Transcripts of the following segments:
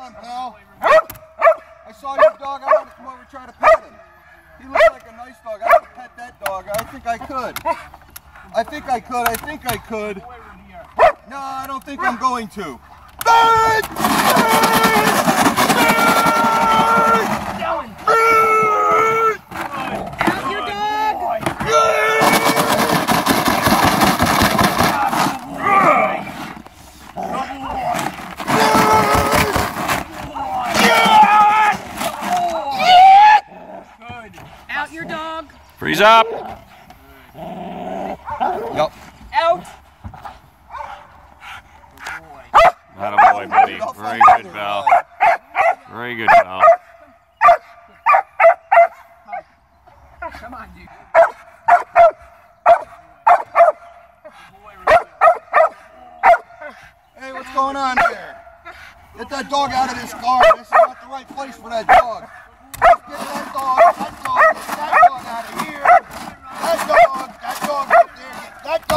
on, pal. I saw your dog. I wanted to come over and try to pet him. He looks like a nice dog. I would pet that dog. I think I could. I think I could. No, I don't think I'm going to. Out your dog. Freeze up. Yep. Out. Attaboy, buddy. Very good, pal. Very good, pal. Come on, dude. Hey, what's going on here? Get that dog out of this car. This is not the right place for that dog. Get that dog out of here. That dog up there. Get that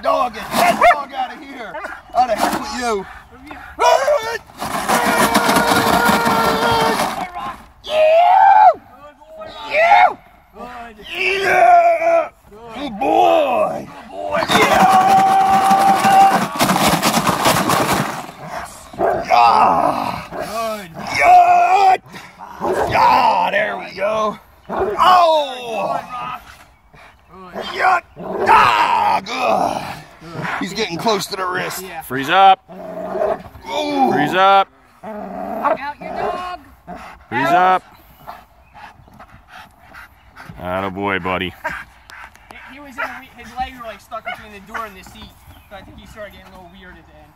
dog out of here. How the heck with you? Yeah! Good boy! Ah, there we go. Oh! Yeah. Ah, good. He's getting close to the wrist. Freeze up. Ooh. Freeze up. Out your dog. Freeze up. Attaboy, buddy. He was in his legs were like stuck between the door and the seat. So I think he started getting a little weird at the end.